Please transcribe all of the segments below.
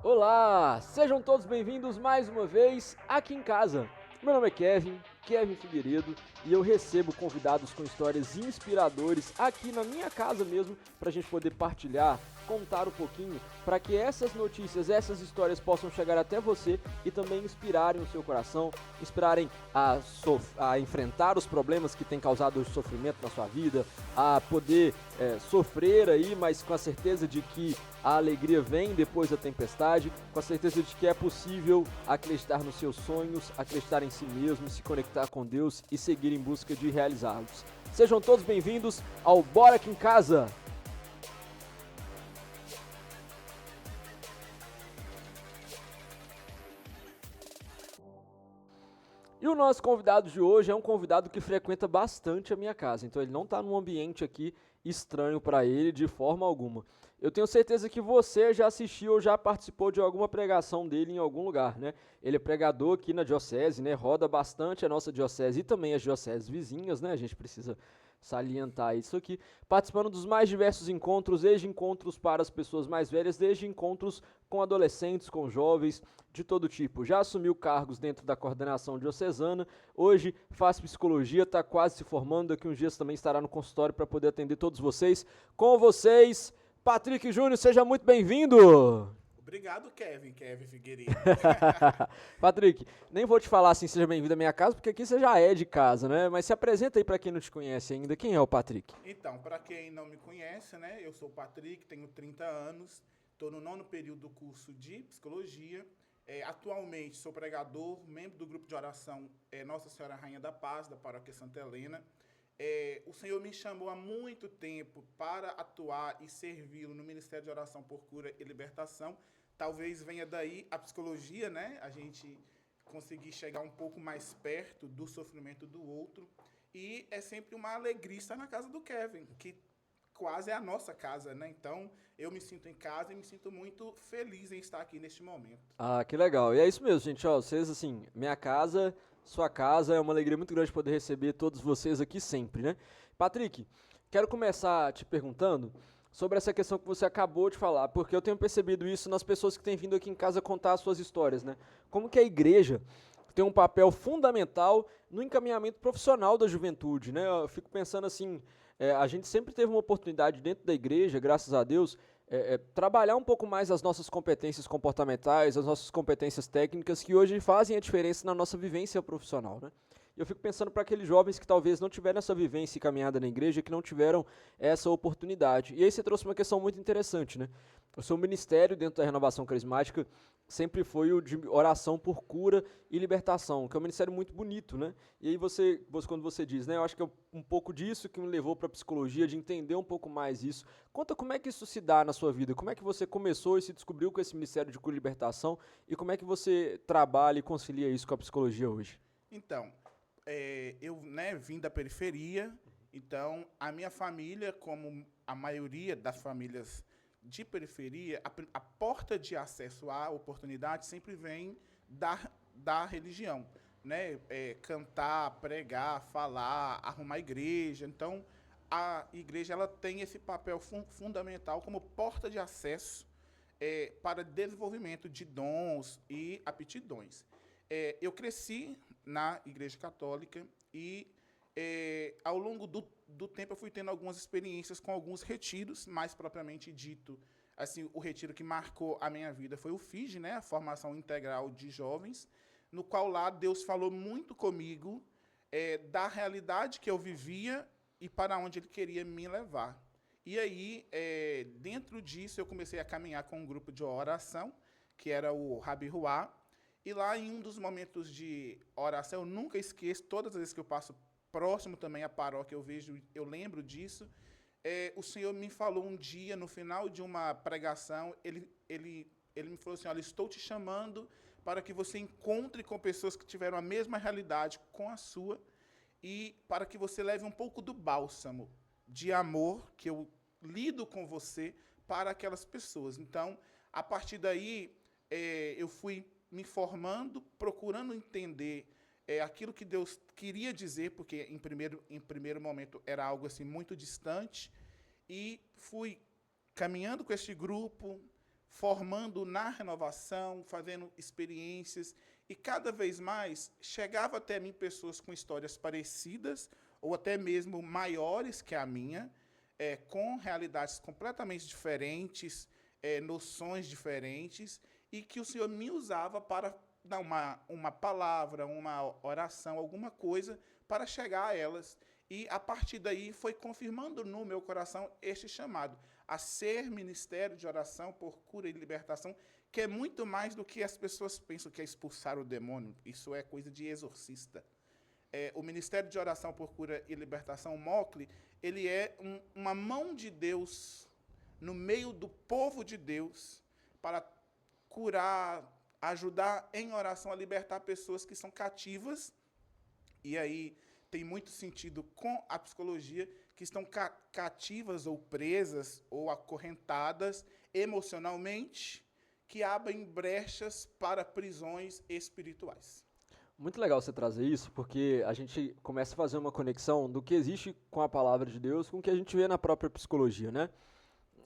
Olá, sejam todos bem-vindos mais uma vez aqui em casa. Meu nome é Kevin Figueiredo, e eu recebo convidados com histórias inspiradoras aqui na minha casa mesmo, para a gente poder partilhar, contar um pouquinho, para que essas notícias, essas histórias possam chegar até você e também inspirarem o seu coração, inspirarem a enfrentar os problemas que têm causado sofrimento na sua vida, a poder sofrer aí, mas com a certeza de que a alegria vem depois da tempestade, com a certeza de que é possível acreditar nos seus sonhos, acreditar em si mesmo, se conectar com Deus e seguir em busca de realizá-los. Sejam todos bem-vindos ao Bora Aqui em Casa! E o nosso convidado de hoje é um convidado que frequenta bastante a minha casa, então ele não está num ambiente aqui estranho para ele de forma alguma. Eu tenho certeza que você já assistiu ou já participou de alguma pregação dele em algum lugar, né? Ele é pregador aqui na diocese, né? Roda bastante a nossa diocese e também as dioceses vizinhas, né? A gente precisa salientar isso aqui, participando dos mais diversos encontros, desde encontros para as pessoas mais velhas, desde encontros com adolescentes, com jovens, de todo tipo. Já assumiu cargos dentro da coordenação diocesana, hoje faz psicologia, está quase se formando, daqui uns dias também estará no consultório para poder atender todos vocês. Com vocês, Patrick Júnior, seja muito bem-vindo! Obrigado, Kevin Figueiredo. Patrick, nem vou te falar assim, seja bem-vindo à minha casa, porque aqui você já é de casa, né? Mas se apresenta aí para quem não te conhece ainda. Quem é o Patrick? Então, para quem não me conhece, né, eu sou o Patrick, tenho 30 anos, estou no 9º período do curso de psicologia. Atualmente sou pregador, membro do grupo de oração Nossa Senhora Rainha da Paz, da Paróquia Santa Helena. O Senhor me chamou há muito tempo para atuar e servi-lo no Ministério de Oração por Cura e Libertação. Talvez venha daí a psicologia, né? A gente conseguir chegar um pouco mais perto do sofrimento do outro. E é sempre uma alegria estar na casa do Kevin, que quase é a nossa casa, né? Então, eu me sinto em casa e me sinto muito feliz em estar aqui neste momento. Ah, que legal. E é isso mesmo, gente. Ó, vocês, assim, minha casa, sua casa, é uma alegria muito grande poder receber todos vocês aqui sempre, né? Patrick, quero começar te perguntando sobre essa questão que você acabou de falar, porque eu tenho percebido isso nas pessoas que têm vindo aqui em casa contar as suas histórias, né? Como que a igreja tem um papel fundamental no encaminhamento profissional da juventude, né? Eu fico pensando assim, a gente sempre teve uma oportunidade dentro da igreja, graças a Deus, trabalhar um pouco mais as nossas competências comportamentais, as nossas competências técnicas, que hoje fazem a diferença na nossa vivência profissional, né? E eu fico pensando para aqueles jovens que talvez não tiveram essa vivência e caminhada na igreja, que não tiveram essa oportunidade. E aí você trouxe uma questão muito interessante, né? O seu ministério dentro da renovação carismática sempre foi o de oração por cura e libertação, que é um ministério muito bonito, né? E aí quando você diz, né, eu acho que é um pouco disso que me levou para a psicologia, de entender um pouco mais isso. Conta como é que isso se dá na sua vida, como é que você começou e se descobriu com esse ministério de cura e libertação, e como é que você trabalha e concilia isso com a psicologia hoje? Então, eu, né, vim da periferia, então a minha família, como a maioria das famílias de periferia, a porta de acesso à oportunidade sempre vem da religião, né? Cantar, pregar, falar, arrumar igreja. Então, a igreja ela tem esse papel fundamental como porta de acesso para desenvolvimento de dons e aptidões. Eu cresci na Igreja Católica e, ao longo do tempo, eu fui tendo algumas experiências com alguns retiros, mais propriamente dito, assim, o retiro que marcou a minha vida foi o FIG, né, a Formação Integral de Jovens, no qual lá Deus falou muito comigo da realidade que eu vivia e para onde Ele queria me levar. E aí, dentro disso, eu comecei a caminhar com um grupo de oração, que era o Rabi Ruá. E lá, em um dos momentos de oração, eu nunca esqueço, todas as vezes que eu passo próximo também à paróquia, eu lembro disso. O Senhor me falou um dia, no final de uma pregação, ele me falou assim, olha, estou te chamando para que você encontre com pessoas que tiveram a mesma realidade com a sua e para que você leve um pouco do bálsamo de amor que eu lido com você para aquelas pessoas. Então, a partir daí, eu fui me formando, procurando entender aquilo que Deus queria dizer, porque em primeiro momento era algo assim muito distante, e fui caminhando com este grupo, formando na renovação, fazendo experiências, e cada vez mais chegava até mim pessoas com histórias parecidas, ou até mesmo maiores que a minha, com realidades completamente diferentes, noções diferentes, e que o Senhor me usava para dar uma palavra, uma oração, alguma coisa, para chegar a elas. E, a partir daí, foi confirmando no meu coração este chamado, a ser ministério de oração por cura e libertação, que é muito mais do que as pessoas pensam que é expulsar o demônio. Isso é coisa de exorcista. O Ministério de Oração por Cura e Libertação, o MOCLE, ele é uma mão de Deus no meio do povo de Deus para curar, ajudar em oração a libertar pessoas que são cativas. E aí tem muito sentido com a psicologia, que estão cativas ou presas ou acorrentadas emocionalmente, que abrem brechas para prisões espirituais. Muito legal você trazer isso, porque a gente começa a fazer uma conexão do que existe com a palavra de Deus com o que a gente vê na própria psicologia, né?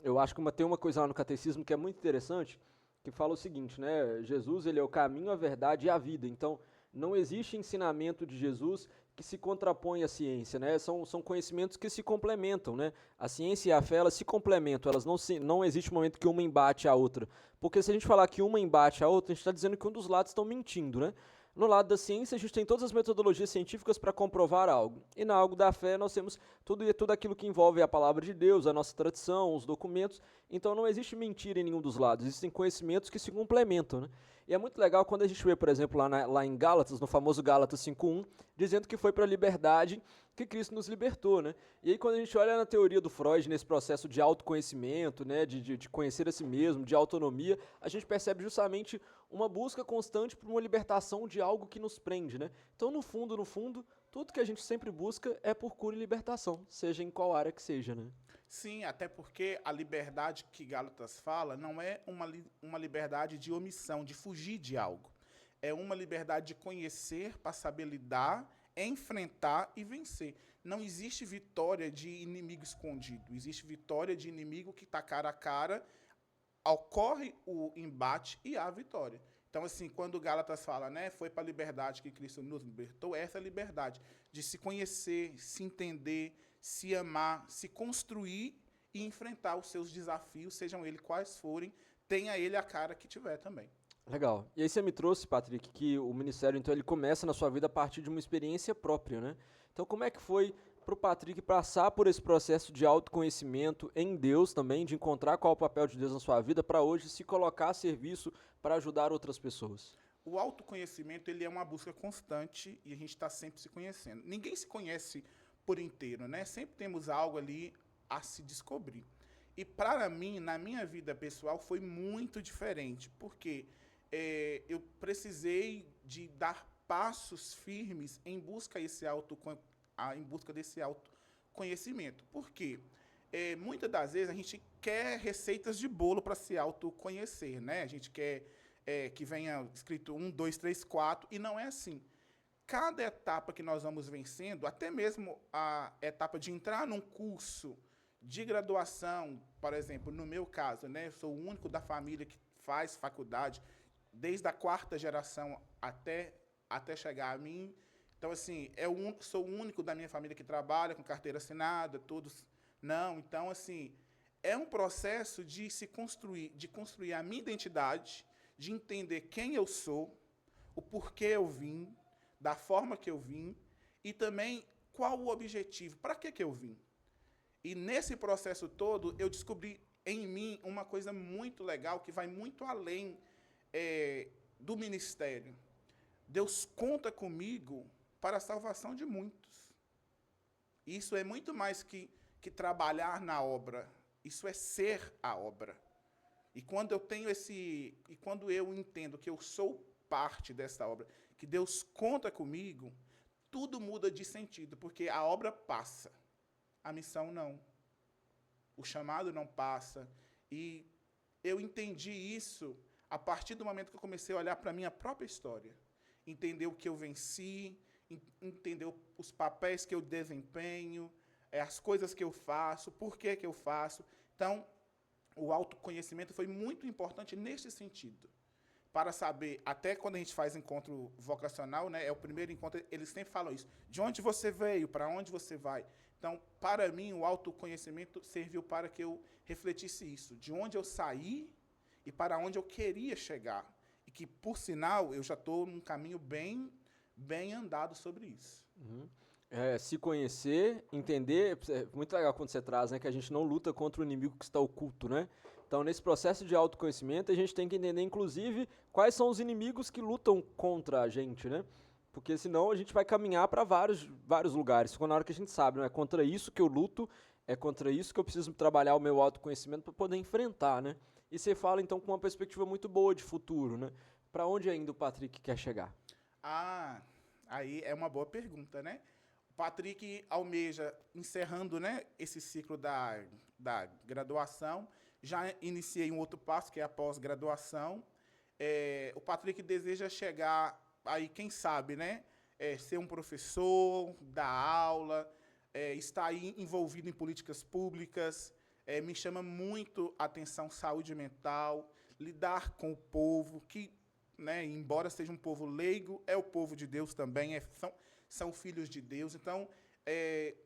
Eu acho que tem uma coisa lá no catecismo que é muito interessante, que fala o seguinte, né? Jesus, ele é o caminho, a verdade e a vida. Então, não existe ensinamento de Jesus que se contrapõe à ciência, né? São conhecimentos que se complementam, né? A ciência e a fé, elas se complementam, elas não existe um momento que uma embate a outra. Porque se a gente falar que uma embate a outra, a gente está dizendo que um dos lados estão mentindo, né? No lado da ciência, a gente tem todas as metodologias científicas para comprovar algo. E no algo da fé, nós temos tudo aquilo que envolve a palavra de Deus, a nossa tradição, os documentos. Então, não existe mentira em nenhum dos lados. Existem conhecimentos que se complementam, né? E é muito legal quando a gente vê, por exemplo, lá em Gálatas, no famoso Gálatas 5:1, dizendo que foi para a liberdade que Cristo nos libertou, né? E aí, quando a gente olha na teoria do Freud, nesse processo de autoconhecimento, né, de conhecer a si mesmo, de autonomia, a gente percebe justamente uma busca constante por uma libertação de algo que nos prende, né? Então, no fundo, tudo que a gente sempre busca é por cura e libertação, seja em qual área que seja, né? Sim, até porque a liberdade que Gálatas fala não é uma liberdade de omissão, de fugir de algo. É uma liberdade de conhecer para saber lidar, enfrentar e vencer. Não existe vitória de inimigo escondido, existe vitória de inimigo que está cara a cara, ocorre o embate e há a vitória. Então, assim, quando Gálatas fala, né, foi para a liberdade que Cristo nos libertou, essa é a liberdade de se conhecer, se entender, se amar, se construir e enfrentar os seus desafios, sejam eles quais forem, tenha ele a cara que tiver também. Legal. E aí você me trouxe, Patrick, que o ministério, então, ele começa na sua vida a partir de uma experiência própria, né? Então, como é que foi para o Patrick passar por esse processo de autoconhecimento em Deus também, de encontrar qual é o papel de Deus na sua vida, para hoje se colocar a serviço para ajudar outras pessoas? O autoconhecimento, ele é uma busca constante e a gente está sempre se conhecendo. Ninguém se conhece por inteiro, né? Sempre temos algo ali a se descobrir. E para mim, na minha vida pessoal, foi muito diferente, porque eu precisei de dar passos firmes em busca desse autoconhecimento. Por quê? Muitas das vezes a gente quer receitas de bolo para se autoconhecer, né? A gente quer que venha escrito 1, 2, 3, 4, e não é assim. Cada etapa que nós vamos vencendo, até mesmo a etapa de entrar num curso de graduação, por exemplo, no meu caso, né, eu sou o único da família que faz faculdade, desde a 4ª geração até chegar a mim. Então, assim, sou o único da minha família que trabalha com carteira assinada, todos não. Então, assim, é um processo de se construir, de construir a minha identidade, de entender quem eu sou, o porquê eu vim, da forma que eu vim, e também qual o objetivo, para que eu vim. E nesse processo todo, eu descobri em mim uma coisa muito legal, que vai muito além do ministério. Deus conta comigo para a salvação de muitos. Isso é muito mais que trabalhar na obra, isso é ser a obra. E quando eu entendo que eu sou parte dessa obra, que Deus conta comigo, tudo muda de sentido, porque a obra passa, a missão não. O chamado não passa. E eu entendi isso a partir do momento que eu comecei a olhar para a minha própria história. Entender o que eu venci, entender os papéis que eu desempenho, as coisas que eu faço, por que eu faço. Então, o autoconhecimento foi muito importante nesse sentido. Para saber, até quando a gente faz encontro vocacional, né, é o primeiro encontro, eles sempre falam isso. De onde você veio, para onde você vai. Então, para mim, o autoconhecimento serviu para que eu refletisse isso. De onde eu saí e para onde eu queria chegar. E que, por sinal, eu já estou num caminho bem andado sobre isso. Uhum. Se conhecer, entender, é muito legal quando você traz, né, que a gente não luta contra o inimigo que está oculto, né? Então, nesse processo de autoconhecimento, a gente tem que entender, inclusive, quais são os inimigos que lutam contra a gente, né? Porque senão a gente vai caminhar para vários lugares. Ficou na hora que a gente sabe, não é contra isso que eu luto, é contra isso que eu preciso trabalhar o meu autoconhecimento para poder enfrentar, né? E você fala, então, com uma perspectiva muito boa de futuro, né? Para onde ainda o Patrick quer chegar? Ah, aí é uma boa pergunta, né? O Patrick almeja, encerrando, né, esse ciclo da graduação, já iniciei um outro passo, que é a pós-graduação. O Patrick deseja chegar, aí quem sabe, né, ser um professor, dar aula, estar aí envolvido em políticas públicas. Me chama muito a atenção saúde mental, lidar com o povo, que, né, embora seja um povo leigo, é o povo de Deus também, são filhos de Deus. Então,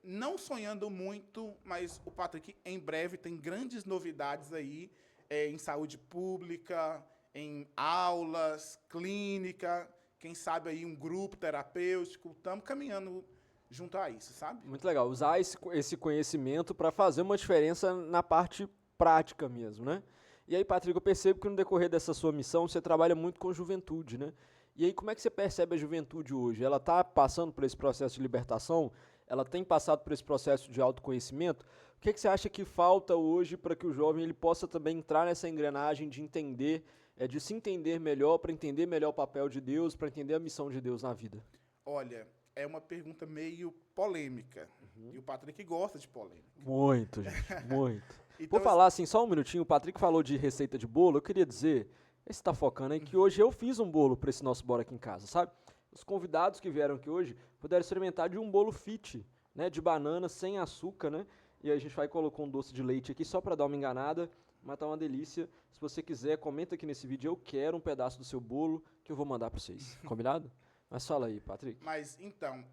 não sonhando muito, mas o Patrick em breve tem grandes novidades aí em saúde pública, em aulas, clínica, quem sabe aí um grupo terapêutico. Estamos caminhando junto a isso, sabe? Muito legal. Usar esse conhecimento para fazer uma diferença na parte prática mesmo, né? E aí, Patrick, eu percebo que no decorrer dessa sua missão você trabalha muito com juventude, né? E aí, como é que você percebe a juventude hoje? Ela está passando por esse processo de libertação? Ela tem passado por esse processo de autoconhecimento? O que você acha que falta hoje para que o jovem ele possa também entrar nessa engrenagem de entender, de se entender melhor, para entender melhor o papel de Deus, para entender a missão de Deus na vida? Olha, é uma pergunta meio polêmica. E o Patrick gosta de polêmica. Muito, gente, muito. Então, Vou falar assim, só um minutinho, o Patrick falou de receita de bolo, eu queria dizer, esse tá focando aí, que hoje eu fiz um bolo para esse nosso Bora Aqui em Casa, sabe? Os convidados que vieram aqui hoje puderam experimentar de um bolo fit, né, de banana, sem açúcar, né? E aí a gente vai colocar um doce de leite aqui só para dar uma enganada, mas tá uma delícia. Se você quiser, comenta aqui nesse vídeo, eu quero um pedaço do seu bolo que eu vou mandar para vocês, combinado? Mas fala aí, Patrick. Mas, então,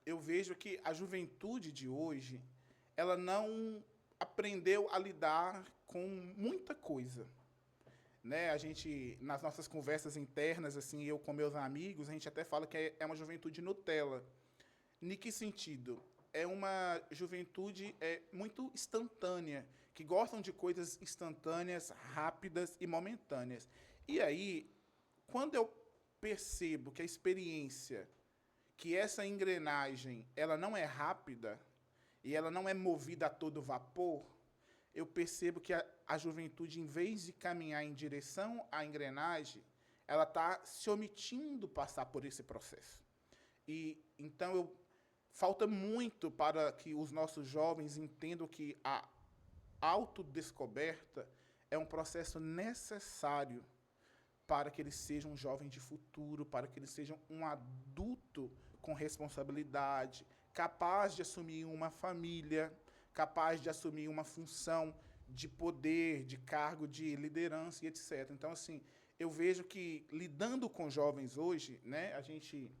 eu vejo que a juventude de hoje, ela não aprendeu a lidar com muita coisa. Né? A gente, nas nossas conversas internas, assim, eu com meus amigos, a gente até fala que é uma juventude Nutella. Em que sentido? É uma juventude muito instantânea, que gostam de coisas instantâneas, rápidas e momentâneas. E aí, quando eu percebo que a experiência, que essa engrenagem, ela não é rápida e ela não é movida a todo vapor, eu percebo que a juventude, em vez de caminhar em direção à engrenagem, ela está se omitindo passar por esse processo. E então falta muito para que os nossos jovens entendam que a autodescoberta é um processo necessário para que eles sejam um jovem de futuro, para que eles sejam um adulto com responsabilidade, capaz de assumir uma família, capaz de assumir uma função de poder, de cargo, de liderança e etc. Então, assim, eu vejo que, lidando com jovens hoje, né, a gente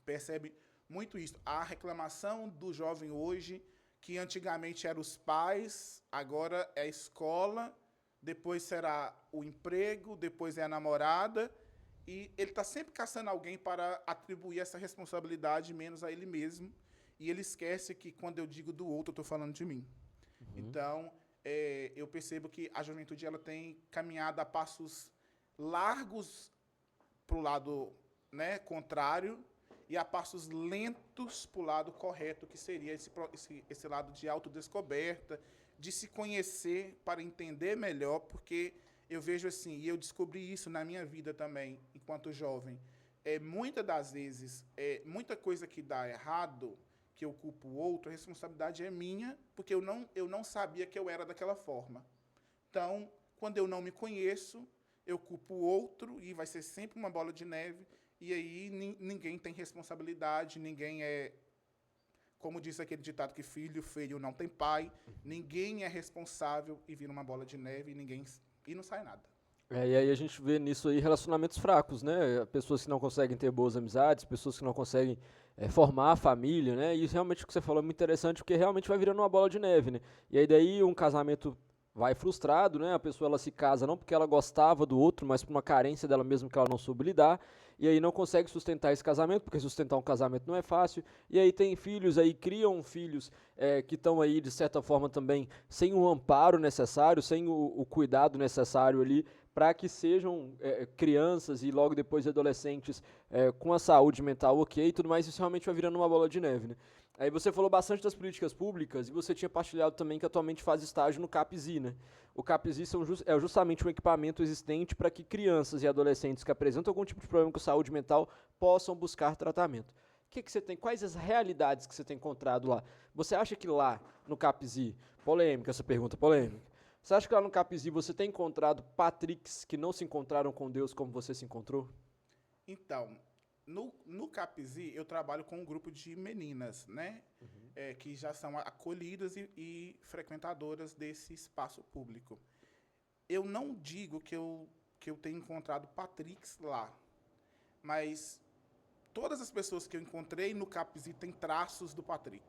percebe muito isso. A reclamação do jovem hoje, que antigamente eram os pais, agora é a escola, depois será o emprego, depois é a namorada, e ele está sempre caçando alguém para atribuir essa responsabilidade menos a ele mesmo, e ele esquece que, quando eu digo do outro, eu estou falando de mim. Uhum. Então, eu percebo que a juventude ela tem caminhado a passos largos para o lado, né, contrário, e a passos lentos para o lado correto, que seria esse lado de autodescoberta, de se conhecer para entender melhor, porque eu vejo assim, e eu descobri isso na minha vida também, enquanto jovem, muitas das vezes, muita coisa que dá errado, que eu culpo o outro, a responsabilidade é minha, porque eu não sabia que eu era daquela forma. Então, quando eu não me conheço, eu culpo o outro, e vai ser sempre uma bola de neve, e aí ninguém tem responsabilidade, ninguém é como diz aquele ditado que filho feio não tem pai, ninguém é responsável e vira uma bola de neve e não sai nada. E aí a gente vê nisso aí relacionamentos fracos, né? Pessoas que não conseguem ter boas amizades, pessoas que não conseguem formar a família, né? E realmente o que você falou é muito interessante, porque realmente vai virando uma bola de neve, né? E aí daí um casamento vai frustrado, né? A pessoa ela se casa não porque ela gostava do outro, mas por uma carência dela mesma que ela não soube lidar, e aí não consegue sustentar esse casamento, porque sustentar um casamento não é fácil, e aí tem filhos aí, criam filhos que estão aí de certa forma também sem o amparo necessário, sem o cuidado necessário ali, para que sejam crianças e logo depois adolescentes com a saúde mental ok e tudo mais, isso realmente vai virando uma bola de neve, né? Aí você falou bastante das políticas públicas e você tinha partilhado também que atualmente faz estágio no CAPSI, né? O CAPSI é justamente um equipamento existente para que crianças e adolescentes que apresentam algum tipo de problema com saúde mental possam buscar tratamento. O que você tem? Quais as realidades que você tem encontrado lá? Você acha que lá no CAPSI, polêmica essa pergunta, polêmica, você acha que lá no CAPSI você tem encontrado Patricks que não se encontraram com Deus como você se encontrou? Então, no CAPSI, eu trabalho com um grupo de meninas, né? Que já são acolhidas e frequentadoras desse espaço público. Eu não digo que eu tenho encontrado Patricks lá, mas todas as pessoas que eu encontrei no CAPSI têm traços do Patrick.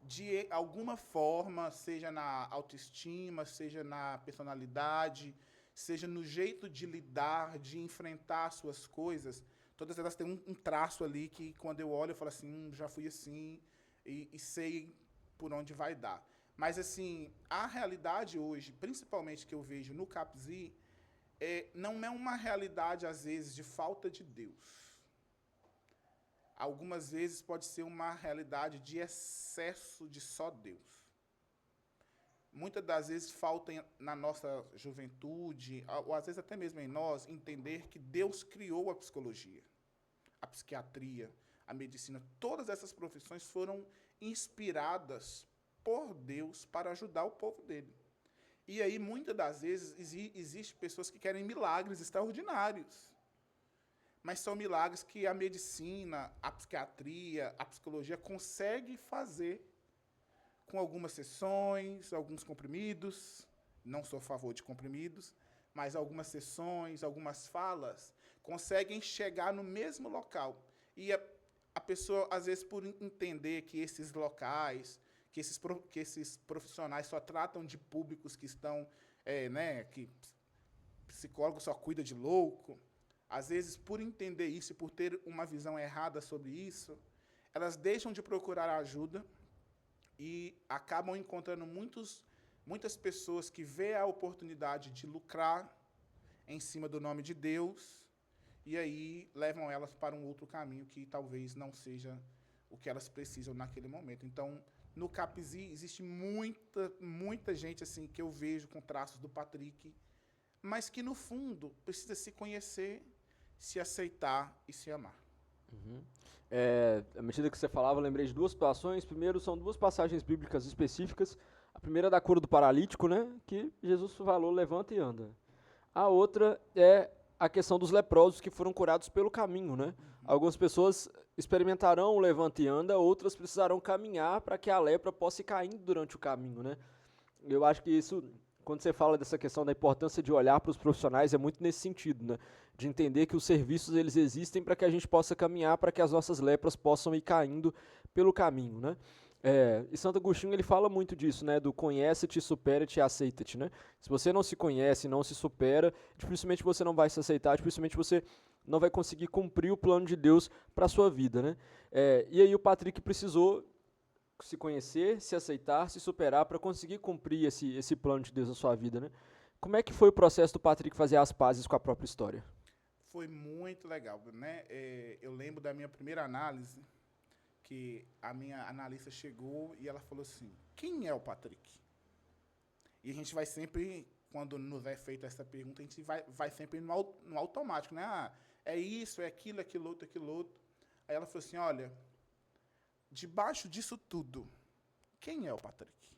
De alguma forma, seja na autoestima, seja na personalidade, seja no jeito de lidar, de enfrentar suas coisas, todas elas têm um traço ali que, quando eu olho, eu falo assim, já fui assim, e sei por onde vai dar. Mas, assim, a realidade hoje, principalmente que eu vejo no CAPSI, não é uma realidade, às vezes, de falta de Deus. Algumas vezes pode ser uma realidade de excesso de só Deus. Muitas das vezes falta na nossa juventude, ou às vezes até mesmo em nós, entender que Deus criou a psicologia, a psiquiatria, a medicina. Todas essas profissões foram inspiradas por Deus para ajudar o povo dele. E aí, muitas das vezes, existem pessoas que querem milagres extraordinários. Mas são milagres que a medicina, a psiquiatria, a psicologia consegue fazer com algumas sessões, alguns comprimidos. Não sou a favor de comprimidos, mas algumas sessões, algumas falas, conseguem chegar no mesmo local. E a pessoa, às vezes, por entender que esses locais, que esses profissionais só tratam de públicos que estão, que psicólogo só cuida de louco, às vezes, por entender isso e por ter uma visão errada sobre isso, elas deixam de procurar ajuda e acabam encontrando muitas pessoas que vêem a oportunidade de lucrar em cima do nome de Deus e aí levam elas para um outro caminho que talvez não seja o que elas precisam naquele momento. Então, no CAPSI, existe muita gente assim que eu vejo com traços do Patrick, mas que, no fundo, precisa se conhecer, se aceitar e se amar. À medida que você falava, eu lembrei de duas situações. Primeiro, são duas passagens bíblicas específicas. A primeira é da cura do paralítico, né? Que Jesus falou, levanta e anda. A outra é a questão dos leprosos que foram curados pelo caminho, né? Algumas pessoas experimentarão o levanta e anda, outras precisarão caminhar para que a lepra possa ir caindo durante o caminho, né? Eu acho que isso, quando você fala dessa questão da importância de olhar para os profissionais, é muito nesse sentido, né? De entender que os serviços eles existem para que a gente possa caminhar, para que as nossas lepras possam ir caindo pelo caminho, né? E Santo Agostinho ele fala muito disso, né? Do conhece-te, supera-te e aceita-te, né? Se você não se conhece, não se supera, dificilmente você não vai se aceitar, dificilmente você não vai conseguir cumprir o plano de Deus para a sua vida, né? E aí o Patrick precisou se conhecer, se aceitar, se superar para conseguir cumprir esse plano de Deus na sua vida, né? Como é que foi o processo do Patrick fazer as pazes com a própria história? Foi muito legal, né? Eu lembro da minha primeira análise, que a minha analista chegou e ela falou assim, quem é o Patrick? E a gente vai sempre, quando nos é feita essa pergunta, a gente vai sempre no automático, né? É isso, é aquilo, aquilo outro. Aí ela falou assim, olha, debaixo disso tudo, quem é o Patrick?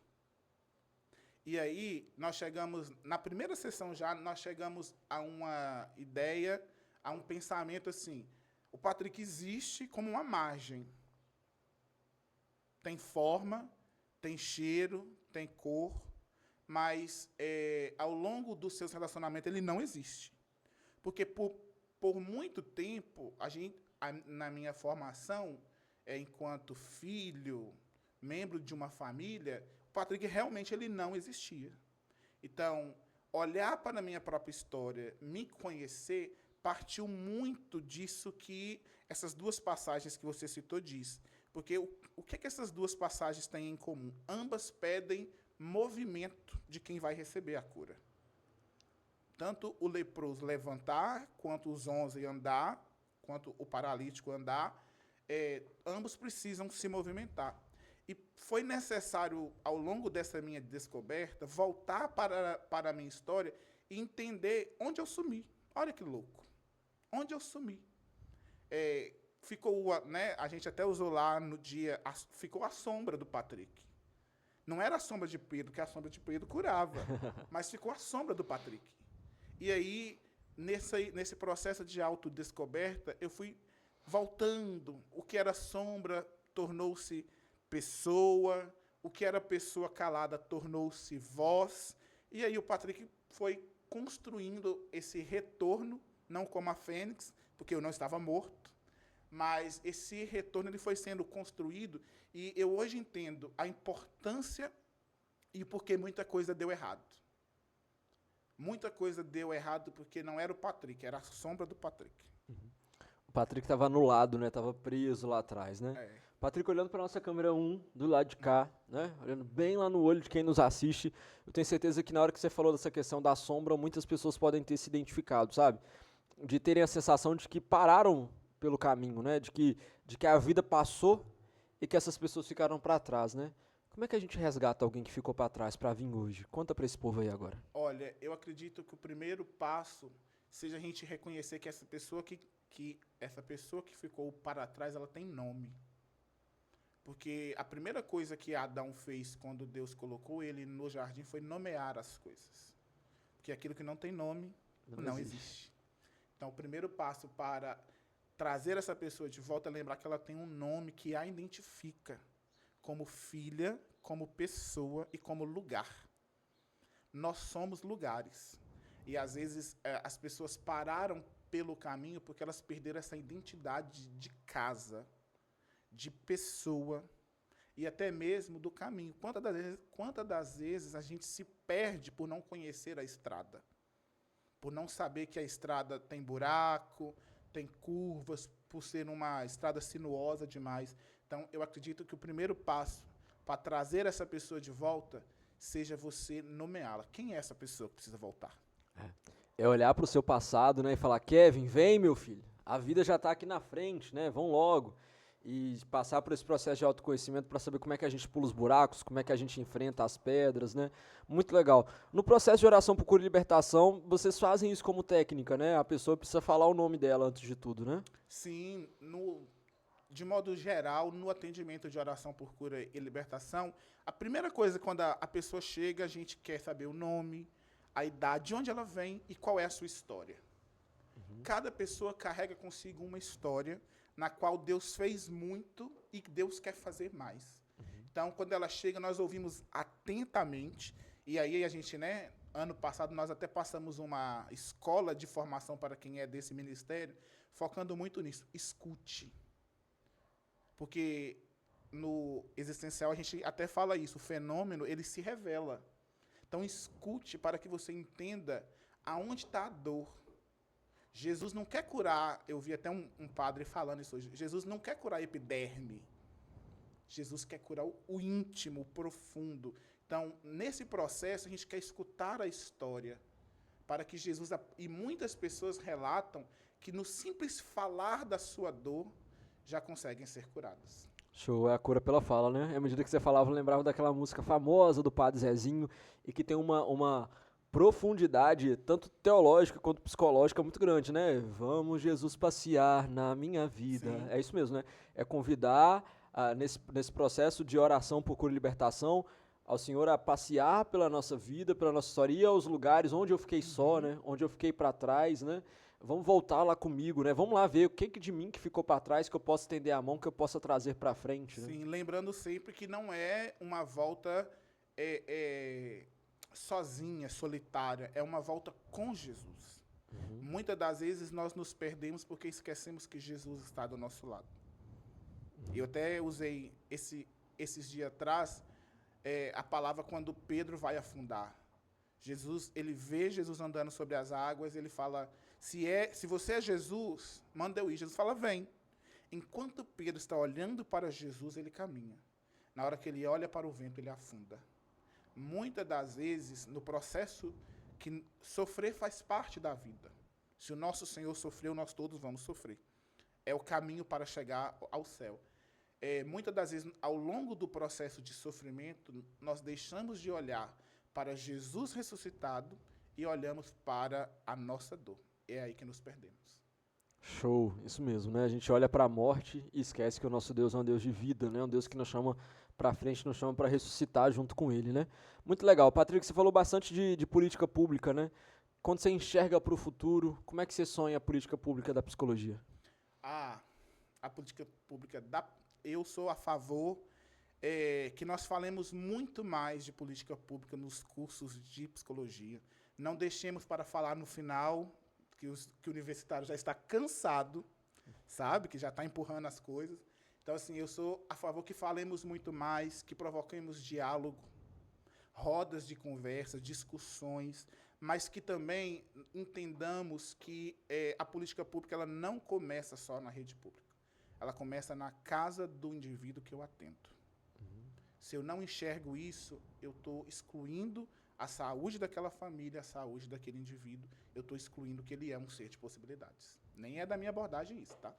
E aí, nós chegamos, na primeira sessão já, nós chegamos a uma ideia, a um pensamento assim, o Patrick existe como uma margem. tem forma, tem cheiro, tem cor, mas ao longo dos seus relacionamentos ele não existe. Porque por muito tempo, na minha formação, enquanto filho, membro de uma família, o Patrick realmente ele não existia. Então, olhar para a minha própria história, me conhecer, partiu muito disso que essas duas passagens que você citou diz. Porque o que é que essas duas passagens têm em comum? Ambas pedem movimento de quem vai receber a cura. Tanto o leproso levantar, quanto os 11 andar, quanto o paralítico andar, ambos precisam se movimentar. E foi necessário, ao longo dessa minha descoberta, voltar para a minha história e entender onde eu sumi. Olha que louco. Onde eu sumi. Ficou, né, a gente até usou lá no dia, ficou a sombra do Patrick. Não era a sombra de Pedro, que a sombra de Pedro curava, mas ficou a sombra do Patrick. E aí, nesse processo de autodescoberta, eu fui voltando. O que era sombra tornou-se pessoa, o que era pessoa calada tornou-se voz. E aí o Patrick foi construindo esse retorno, não como a Fênix, porque eu não estava morto, mas esse retorno ele foi sendo construído e eu hoje entendo a importância e porque muita coisa deu errado. Muita coisa deu errado porque não era o Patrick, era a sombra do Patrick. O Patrick estava anulado, né? Tava preso lá atrás, né? Patrick olhando para nossa câmera 1, do lado de cá, né? Olhando bem lá no olho de quem nos assiste. Eu tenho certeza que na hora que você falou dessa questão da sombra, muitas pessoas podem ter se identificado, sabe? De terem a sensação de que pararam pelo caminho, né? De que a vida passou e que essas pessoas ficaram para trás, né? Como é que a gente resgata alguém que ficou para trás para vir hoje? Conta para esse povo aí agora. Olha, eu acredito que o primeiro passo seja a gente reconhecer que essa pessoa que ficou para trás, ela tem nome. Porque a primeira coisa que Adão fez quando Deus colocou ele no jardim foi nomear as coisas. Porque aquilo que não tem nome não existe. Então, o primeiro passo para trazer essa pessoa de volta é lembrar que ela tem um nome que a identifica como filha, como pessoa e como lugar. Nós somos lugares. E, às vezes, as pessoas pararam pelo caminho porque elas perderam essa identidade de casa, de pessoa e até mesmo do caminho. Quantas das vezes a gente se perde por não conhecer a estrada? Por não saber que a estrada tem buraco, tem curvas, por ser uma estrada sinuosa demais. Então, eu acredito que o primeiro passo para trazer essa pessoa de volta seja você nomeá-la. Quem é essa pessoa que precisa voltar? É olhar para o seu passado, né, e falar, Kevin, vem, meu filho. A vida já está aqui na frente, né? Vão logo. E passar por esse processo de autoconhecimento para saber como é que a gente pula os buracos, como é que a gente enfrenta as pedras, né? Muito legal. No processo de oração por cura e libertação, vocês fazem isso como técnica, né? A pessoa precisa falar o nome dela antes de tudo, né? Sim, de modo geral, no atendimento de oração por cura e libertação, a primeira coisa, quando a pessoa chega, a gente quer saber o nome, a idade, de onde ela vem e qual é a sua história. Cada pessoa carrega consigo uma história na qual Deus fez muito e Deus quer fazer mais. Então, quando ela chega, nós ouvimos atentamente, e aí a gente, né, ano passado nós até passamos uma escola de formação para quem é desse ministério, focando muito nisso. Escute. Porque no existencial a gente até fala isso, o fenômeno, ele se revela. Então, escute para que você entenda aonde está a dor. Jesus não quer curar, eu vi até um padre falando isso hoje, Jesus não quer curar a epiderme. Jesus quer curar o íntimo, o profundo. Então, nesse processo, a gente quer escutar a história, para que Jesus, e muitas pessoas relatam que no simples falar da sua dor, já conseguem ser curadas. Show, é a cura pela fala, né? À medida que você falava, eu lembrava daquela música famosa do Padre Zezinho, e que tem uma profundidade, tanto teológica quanto psicológica, muito grande, né? Vamos, Jesus, passear na minha vida. Sim. É isso mesmo, né? É convidar, nesse processo de oração por cura e libertação, ao Senhor a passear pela nossa vida, pela nossa história, e aos lugares onde eu fiquei só, né? Onde eu fiquei para trás, né? vamos voltar lá comigo, né? Vamos lá ver o que de mim que ficou para trás, que eu possa estender a mão, que eu possa trazer para frente, né? Sim, lembrando sempre que não é uma volta sozinha, solitária, é uma volta com Jesus. Muitas das vezes nós nos perdemos porque esquecemos que Jesus está do nosso lado. Eu até usei esses dias atrás a palavra quando Pedro vai afundar. Ele vê Jesus andando sobre as águas, ele fala, se você é Jesus, manda eu ir. Jesus fala, vem. Enquanto Pedro está olhando para Jesus, ele caminha. Na hora que ele olha para o vento, ele afunda. Muitas das vezes, no processo, que sofrer faz parte da vida. Se o nosso Senhor sofreu, nós todos vamos sofrer. É o caminho para chegar ao céu. Muitas das vezes, ao longo do processo de sofrimento, nós deixamos de olhar para Jesus ressuscitado e olhamos para a nossa dor. É aí que nos perdemos. Show, isso mesmo, né? A gente olha para a morte e esquece que o nosso Deus é um Deus de vida, né? Um Deus que nos chama para frente, nos chama para ressuscitar junto com Ele, né? Muito legal. Patrick, você falou bastante de política pública, né? Quando você enxerga para o futuro, como é que você sonha a política pública da psicologia? A política pública eu sou a favor que nós falemos muito mais de política pública nos cursos de psicologia. Não deixemos para falar no final, que o universitário já está cansado, sabe? Que já está empurrando as coisas. Então, assim, eu sou a favor que falemos muito mais, que provoquemos diálogo, rodas de conversa, discussões, mas que também entendamos que a política pública ela não começa só na rede pública. Ela começa na casa do indivíduo que eu atendo. Se eu não enxergo isso, eu estou excluindo a saúde daquela família, a saúde daquele indivíduo. Eu estou excluindo que ele é um ser de possibilidades. Nem é da minha abordagem isso, tá?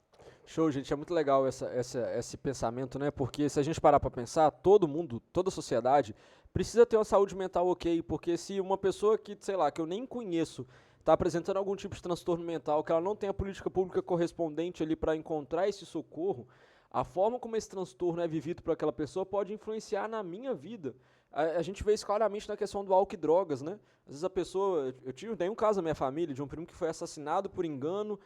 Show, gente. É muito legal esse pensamento, né? Porque se a gente parar para pensar, todo mundo, toda a sociedade, precisa ter uma saúde mental ok. Porque se uma pessoa que, sei lá, que eu nem conheço, está apresentando algum tipo de transtorno mental, que ela não tem a política pública correspondente ali para encontrar esse socorro, a forma como esse transtorno é vivido por aquela pessoa pode influenciar na minha vida. A gente vê isso claramente na questão do álcool e drogas, né? Às vezes a pessoa... Tem um caso na minha família de um primo que foi assassinado por engano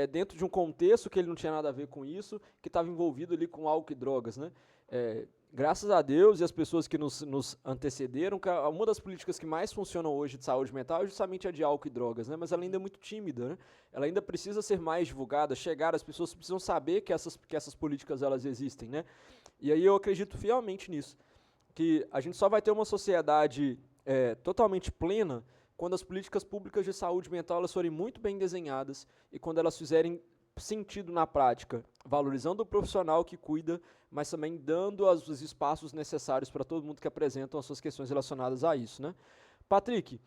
dentro de um contexto que ele não tinha nada a ver com isso, que estava envolvido ali com álcool e drogas, né? Graças a Deus e as pessoas que nos antecederam, uma das políticas que mais funcionam hoje de saúde mental é justamente a de álcool e drogas, né? Mas ela ainda é muito tímida, né? Ela ainda precisa ser mais divulgada, as pessoas precisam saber que essas políticas elas existem, né? E aí eu acredito fielmente nisso, que a gente só vai ter uma sociedade totalmente plena quando as políticas públicas de saúde mental elas forem muito bem desenhadas e quando elas fizerem sentido na prática, valorizando o profissional que cuida, mas também dando os espaços necessários para todo mundo que apresentam as suas questões relacionadas a isso, né? Patrick,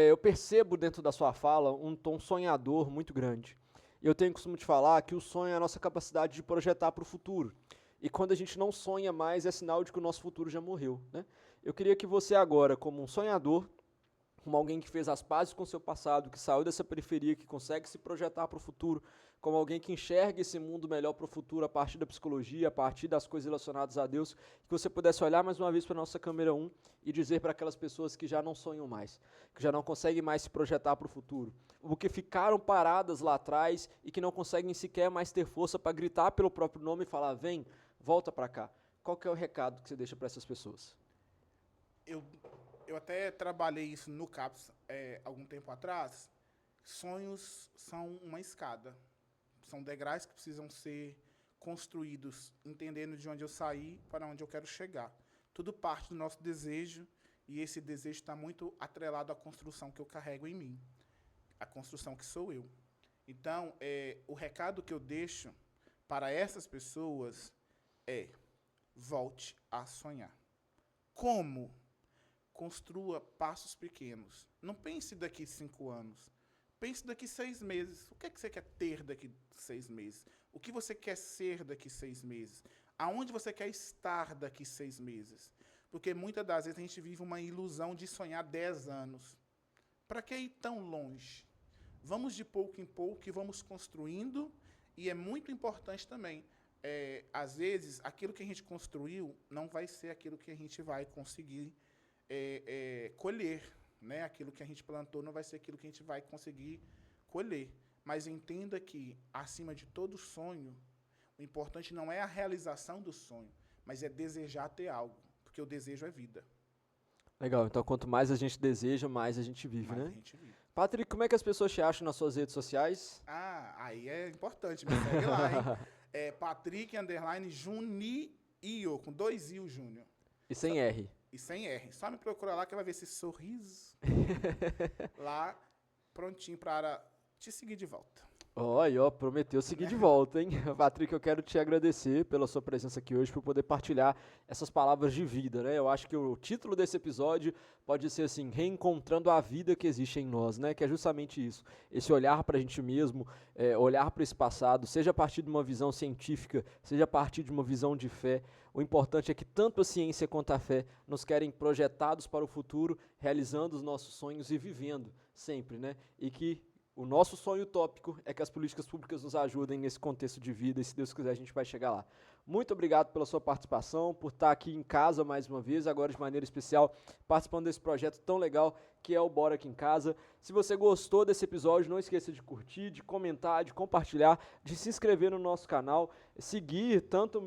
eu percebo dentro da sua fala um tom sonhador muito grande. Eu tenho costume de falar que o sonho é a nossa capacidade de projetar para o futuro. E quando a gente não sonha mais, é sinal de que o nosso futuro já morreu, né? Eu queria que você agora, como um sonhador, como alguém que fez as pazes com o seu passado, que saiu dessa periferia, que consegue se projetar para o futuro, como alguém que enxerga esse mundo melhor para o futuro a partir da psicologia, a partir das coisas relacionadas a Deus, que você pudesse olhar mais uma vez para a nossa câmera 1 e dizer para aquelas pessoas que já não sonham mais, que já não conseguem mais se projetar para o futuro, ou que ficaram paradas lá atrás e que não conseguem sequer mais ter força para gritar pelo próprio nome e falar, vem, volta para cá. Qual que é o recado que você deixa para essas pessoas? Eu até trabalhei isso no CAPS algum tempo atrás. Sonhos são uma escada. São degraus que precisam ser construídos, entendendo de onde eu saí para onde eu quero chegar. Tudo parte do nosso desejo, e esse desejo está muito atrelado à construção que eu carrego em mim, a construção que sou eu. Então, o recado que eu deixo para essas pessoas é: volte a sonhar. Como? Construa passos pequenos. Não pense daqui 5 anos. Pense daqui 6 meses. O que é que você quer ter daqui 6 meses? O que você quer ser daqui 6 meses? Aonde você quer estar daqui 6 meses? Porque muitas das vezes a gente vive uma ilusão de sonhar 10 anos. Para que ir tão longe? Vamos de pouco em pouco e vamos construindo. E é muito importante também. Às vezes, aquilo que a gente construiu não vai ser aquilo que a gente vai conseguir colher, né? Aquilo que a gente plantou não vai ser aquilo que a gente vai conseguir colher. Mas entenda que, acima de todo sonho, o importante não é a realização do sonho, mas é desejar ter algo, porque o desejo é vida. Legal, então quanto mais a gente deseja, mais a gente vive, Mais né? a gente vive. Patrick, como é que as pessoas te acham nas suas redes sociais? Ah, aí é importante, me segue lá, hein? É Patrick Junio, com 2 I o Júnior. E sem R. E sem R. Só me procura lá que vai ver esse sorriso lá, prontinho para te seguir de volta. Ó, prometeu seguir de volta, hein? Patrick, eu quero te agradecer pela sua presença aqui hoje, por poder partilhar essas palavras de vida, né? Eu acho que o título desse episódio pode ser assim, reencontrando a vida que existe em nós, né? Que é justamente isso, esse olhar para a gente mesmo, olhar para esse passado, seja a partir de uma visão científica, seja a partir de uma visão de fé. O importante é que tanto a ciência quanto a fé nos querem projetados para o futuro, realizando os nossos sonhos e vivendo sempre, né? E que o nosso sonho utópico é que as políticas públicas nos ajudem nesse contexto de vida e, se Deus quiser, a gente vai chegar lá. Muito obrigado pela sua participação, por estar aqui em casa mais uma vez, agora de maneira especial, participando desse projeto tão legal que é o Bora Aqui em Casa. Se você gostou desse episódio, não esqueça de curtir, de comentar, de compartilhar, de se inscrever no nosso canal, seguir tanto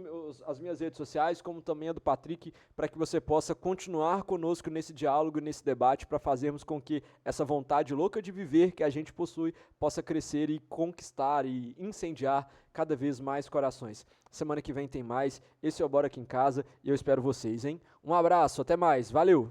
as minhas redes sociais como também a do Patrick, para que você possa continuar conosco nesse diálogo, nesse debate, para fazermos com que essa vontade louca de viver que a gente possui possa crescer e conquistar e incendiar cada vez mais corações. Semana que vem tem mais. Esse é o Bora Aqui em Casa e eu espero vocês, hein? Um abraço, até mais, valeu!